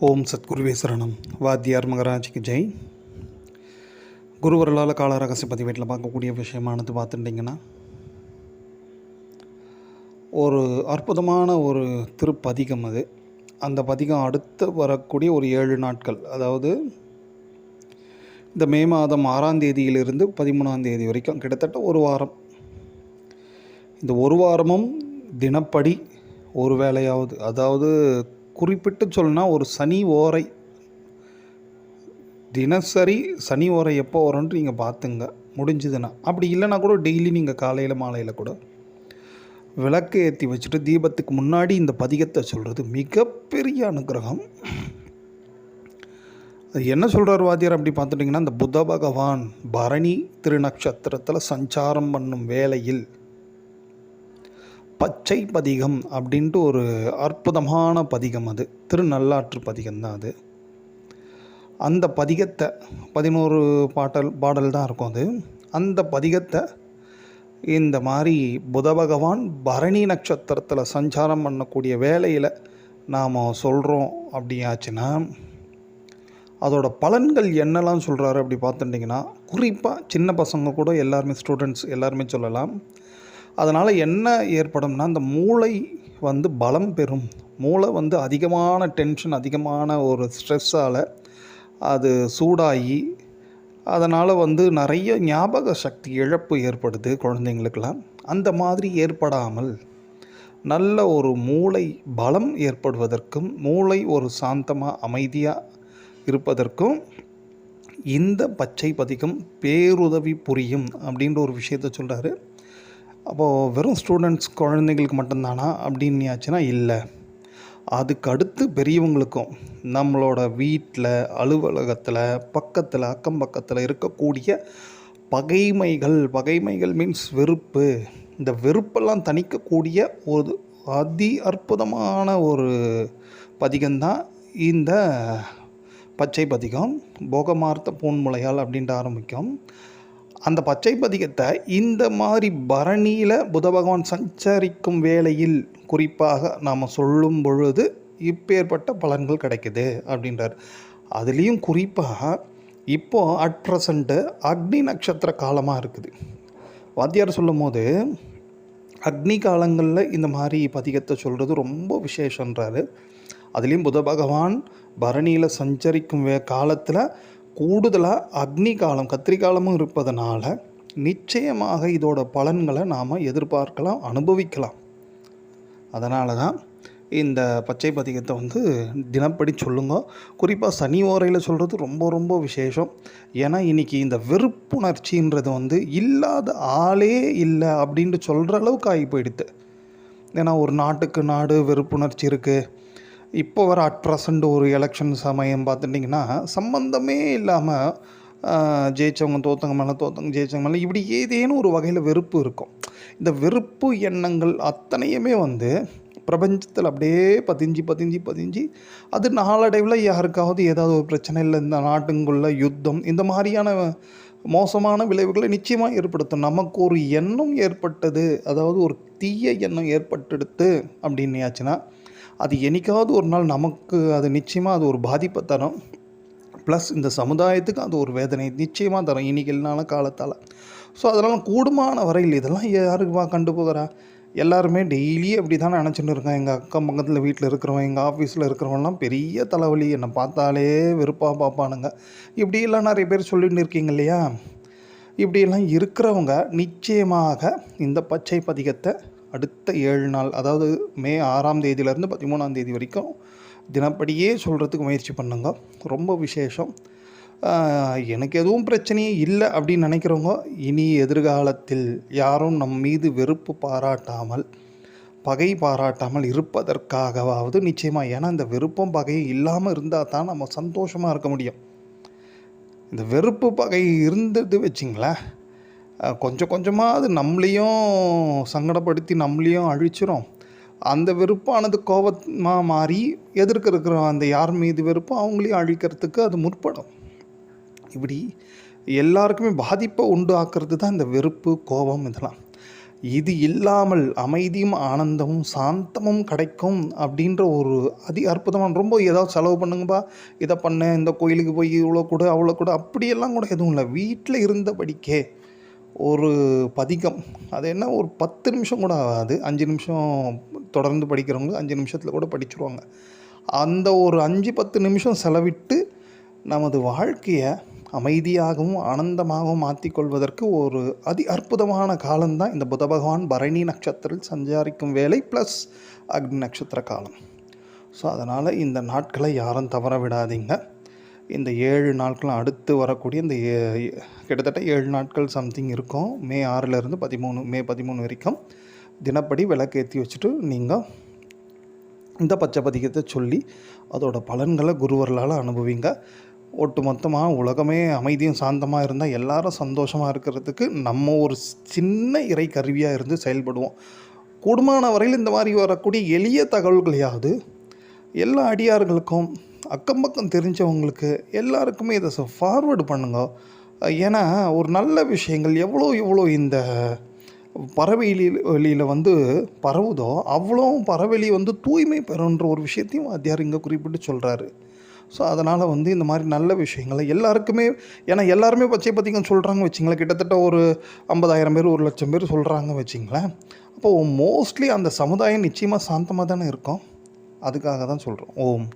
ஓம் சத்குருவே சரணம். வாத்தியார் மகராஜ்க்கு ஜெய். குருவர்களால் காலரகசிய பதிவேட்டில் பார்க்கக்கூடிய விஷயமானது பார்த்துட்டிங்கன்னா, ஒரு அற்புதமான ஒரு திருப்பதிகம் அது. அந்த பதிகம் அடுத்து வரக்கூடிய ஒரு 7 நாட்கள், அதாவது இந்த மே மாதம் 6ஆம் தேதியிலிருந்து 13ஆம் தேதி வரைக்கும் கிட்டத்தட்ட ஒரு வாரம். இந்த ஒரு வாரமும் தினப்படி ஒரு வேளையாவது, அதாவது குறிப்பிட்டு சொல்லணும்னா ஒரு சனி ஓரை, தினசரி சனி ஓரை எப்போ வரும்ன்ட்டு நீங்கள் பார்த்துங்க முடிஞ்சுதுன்னா. அப்படி இல்லைன்னா கூட டெய்லி நீங்கள் காலையில் மாலையில் கூட விளக்கு ஏற்றி வச்சுட்டு தீபத்துக்கு முன்னாடி இந்த பதிகத்தை சொல்கிறது மிகப்பெரிய அனுகிரகம். அது என்ன சொல்கிறார் வாத்தியார் அப்படி பார்த்துட்டிங்கன்னா, இந்த புத்த பகவான் பரணி திருநக்ஷத்திரத்தில் சஞ்சாரம் பண்ணும் வேளையில் பச்சை பதிகம் அப்படின்ட்டு ஒரு அற்புதமான பதிகம், அது திருநள்ளாற்று பதிகம்தான் அது. அந்த பதிகத்தை 11 பாடல் தான் இருக்கும் அது. அந்த பதிகத்தை இந்த மாதிரி புத பகவான் பரணி நட்சத்திரத்தில் சஞ்சாரம் பண்ணக்கூடிய வேளையில் நாம் சொல்கிறோம் அப்படியாச்சுன்னா, அதோட பலன்கள் என்னெல்லாம் சொல்கிறாரு அப்படி பார்த்துட்டிங்கன்னா, குறிப்பாக சின்ன பசங்க கூட எல்லாருமே, ஸ்டூடெண்ட்ஸ் எல்லாருமே சொல்லலாம். அதனால் என்ன ஏற்படும்னா, அந்த மூளை பலம் பெறும். மூளை அதிகமான டென்ஷன், அதிகமான ஒரு ஸ்ட்ரெஸ்ஸால் அது சூடாகி அதனால் நிறைய ஞாபக சக்தி இழப்பு ஏற்படுது குழந்தைங்களுக்கெல்லாம். அந்த மாதிரி ஏற்படாமல் நல்ல ஒரு மூளை பலம் ஏற்படுவதற்கும், மூளை ஒரு சாந்தமாக அமைதியாக இருப்பதற்கும் இந்த பச்சை பதிகம் பேருதவி புரியும் அப்படின்ற ஒரு விஷயத்த சொல்கிறாரு. அப்போது வெறும் ஸ்டூடெண்ட்ஸ் குழந்தைங்களுக்கு மட்டும்தானா அப்படின்னாச்சுன்னா இல்லை, அதுக்கு அடுத்து பெரியவங்களுக்கும், நம்மளோட வீட்டில், அலுவலகத்தில், பக்கத்தில், அக்கம் பக்கத்தில் இருக்கக்கூடிய பகைமைகள் மீன்ஸ் வெறுப்பு, இந்த வெறுப்பெல்லாம் தணிக்கக்கூடிய ஒரு அற்புதமான ஒரு பதிகம்தான் இந்த பச்சை பதிகம். போகமார்த்த பூன்முளையால் அப்படின்ட்டு ஆரம்பிக்கும். அந்த பச்சை பதிகத்தை இந்த மாதிரி பரணியில் புத பகவான் சஞ்சரிக்கும் வேளையில் குறிப்பாக நாம் சொல்லும் பொழுது இப்பேற்பட்ட பலன்கள் கிடைக்குது அப்படின்றார். அதுலேயும் குறிப்பாக இப்போது அட் ப்ரெசண்ட்டு அக்னி நட்சத்திர காலமாக இருக்குது. வாத்தியார் சொல்லும் போது அக்னி காலங்களில் இந்த மாதிரி பதிகத்தை சொல்கிறது ரொம்ப விசேஷன்றாரு. அதுலேயும் புத பகவான் பரணியில் சஞ்சரிக்கும் காலத்தில் கூடுதலாக அக்னி காலம், கத்திரிக்காலமும் இருப்பதனால நிச்சயமாக இதோட பலன்களை நாம் எதிர்பார்க்கலாம், அனுபவிக்கலாம். அதனால தான் இந்த பச்சை பதிகத்தை தினப்படி சொல்லுங்க. குறிப்பாக சனி ஓரையில் சொல்கிறது ரொம்ப ரொம்ப விசேஷம். ஏன்னா இன்றைக்கி இந்த வெறுப்புணர்ச்சின்றது இல்லாத ஆளே இல்லை அப்படின்ட்டு சொல்கிற அளவுக்கு ஆகி போயிடுது. ஏன்னா ஒரு நாட்டுக்கு நாடு வெறுப்புணர்ச்சி இருக்குது. இப்போ வர அட் ப்ரெசண்ட் ஒரு எலெக்ஷன் சமயம் பார்த்துட்டிங்கன்னா, சம்பந்தமே இல்லாமல் ஜெயித்தவங்க தோற்றவங்க மேலே, தோற்றவங்க ஜெயித்தவங்க மேலே, இப்படி ஏதேனும் ஒரு வகையில் வெறுப்பு இருக்கும். இந்த வெறுப்பு எண்ணங்கள் அத்தனையுமே பிரபஞ்சத்தில் அப்படியே பதிஞ்சு அது நாளடைவில் யாருக்காவது ஏதாவது ஒரு பிரச்சனை, இல்லை இந்த நாட்டுங்குள்ள யுத்தம், இந்த மாதிரியான மோசமான விளைவுகளை நிச்சயமாக ஏற்படுத்தும். நமக்கு ஒரு எண்ணம் ஏற்பட்டது, அதாவது ஒரு தீய எண்ணம் ஏற்பட்டுடுத்து அப்படின்னாச்சுன்னா, அது என்றைக்காவது ஒரு நாள் நமக்கு அது நிச்சயமாக அது ஒரு பாதிப்பை தரும். ப்ளஸ் இந்த சமுதாயத்துக்கு அது ஒரு வேதனை நிச்சயமாக தரும் இன்றைக்கி இல்லைனாலும் காலத்தால். ஸோ அதனால் கூடுமான வரையில் இதெல்லாம் யாருக்கு கண்டு போகிறா, எல்லாருமே டெய்லி அப்படி தான் நினச்சிட்டு இருக்கேன். எங்கள் அக்கம் பக்கத்தில் வீட்டில் இருக்கிறவங்க, எங்கள் ஆஃபீஸில் இருக்கிறவங்கலாம் பெரிய தலைவலி, என்னை பார்த்தாலே வெறுப்பாக பார்ப்பானுங்க. இப்படியெல்லாம் நிறைய பேர் சொல்லிட்டு இருக்கீங்க இல்லையா? இப்படியெல்லாம் இருக்கிறவங்க நிச்சயமாக இந்த பச்சை பதிகத்தை அடுத்த 7 நாள், அதாவது மே 6ஆம் தேதியிலேருந்து 13ஆம் தேதி வரைக்கும் தினப்படியே சொல்கிறதுக்கு முயற்சி பண்ணுங்க. ரொம்ப விசேஷம். எனக்கு எதுவும் பிரச்சனையே இல்லை அப்படின்னு நினைக்கிறவங்க, இனி எதிர்காலத்தில் யாரும் நம் மீது வெறுப்பு பாராட்டாமல், பகை பாராட்டாமல் இருப்பதற்காகவாவது நிச்சயமாக, ஏன்னா இந்த வெறுப்பும் பகையும் இல்லாமல் இருந்தால் தான் நம்ம சந்தோஷமாக இருக்க முடியும். இந்த வெறுப்பு பகை இருந்தது வச்சிங்களேன், கொஞ்சம் கொஞ்சமாக அது நம்மளையும் சங்கடப்படுத்தி நம்மளையும் அழிச்சிரும். அந்த வெறுப்பானது கோபமாக மாறி எதிர்க்க இருக்கிற அந்த யார் மீது வெறுப்போ அவங்களையும் அழிக்கிறதுக்கு அது முற்படும். இப்படி எல்லாருக்குமே பாதிப்பை உண்டு ஆக்கிறது தான் இந்த வெறுப்பு, கோபம். இதெல்லாம் இது இல்லாமல் அமைதியும் ஆனந்தமும் சாந்தமும் கிடைக்கும் அப்படின்ற ஒரு அற்புதமான ரொம்ப ஏதாவது செலவு பண்ணுங்கப்பா, இதை பண்ண, இந்த கோயிலுக்கு போய் இவ்வளோ கூட அவ்வளோ கூட அப்படியெல்லாம் கூட எதுவும் இல்லை. வீட்டில் இருந்தபடிக்கே ஒரு பதிகம், அது என்ன ஒரு 10 நிமிஷம் கூட ஆகாது. 5 நிமிஷம் தொடர்ந்து படிக்கிறவங்க 5 நிமிஷத்தில் கூட படிச்சுருவாங்க. அந்த ஒரு 5, 10 நிமிஷம் செலவிட்டு நமது வாழ்க்கையை அமைதியாகவும் ஆனந்தமாகவும் மாற்றிக்கொள்வதற்கு ஒரு அற்புதமான காலம்தான் இந்த புத பகவான் பரணி நட்சத்திரத்தில் சஞ்சாரிக்கும் வேலை ப்ளஸ் அக்னி நட்சத்திர காலம். ஸோ அதனால் இந்த நாட்களை யாரும் தவற விடாதீங்க. இந்த 7 நாட்களும் அடுத்து வரக்கூடிய இந்த கிட்டத்தட்ட 7 நாட்கள் சம்திங் இருக்கும். மே 6லேருந்து 13 மே 13 வரைக்கும் தினப்படி விளக்கேற்றி வச்சுட்டு நீங்கள் இந்த பச்சை பதிகத்தை சொல்லி அதோட பலன்களை குருவர்களால் அனுபவிங்க. ஒட்டு மொத்தமாக உலகமே அமைதியும் சாந்தமாக இருந்தால் எல்லாரும் சந்தோஷமாக இருக்கிறதுக்கு நம்ம ஒரு சின்ன இறை கருவியாக இருந்து செயல்படுவோம். கூடுமான வரையில் இந்த மாதிரி வரக்கூடிய எளிய தகவல்களையாவது எல்லா அடியார்களுக்கும் அக்கம் பக்கம் தெரிஞ்சவங்களுக்கு எல்லாருக்குமே இதை ஃபார்வேர்டு பண்ணுங்க. ஏன்னா ஒரு நல்ல விஷயங்கள் எவ்வளோ இந்த பறவைகளில் பரவுதோ அவ்வளோ பறவெளி தூய்மை பெறுன்ற ஒரு விஷயத்தையும் வாத்தியார் இங்கே குறிப்பிட்டு சொல்கிறாரு. ஸோ அதனால் இந்த மாதிரி நல்ல விஷயங்களை எல்லாருக்குமே, ஏன்னா எல்லாருமே பச்சை பதிகம் சொல்கிறாங்க வச்சிங்களேன், கிட்டத்தட்ட ஒரு 50,000 பேர் 1,00,000 பேர் சொல்கிறாங்க வச்சிங்களேன். அப்போது மோஸ்ட்லி அந்த சமுதாயம் நிச்சயமாக சாந்தமாக தானே இருக்கும். அதுக்காக தான் சொல்கிறோம். ஓம்.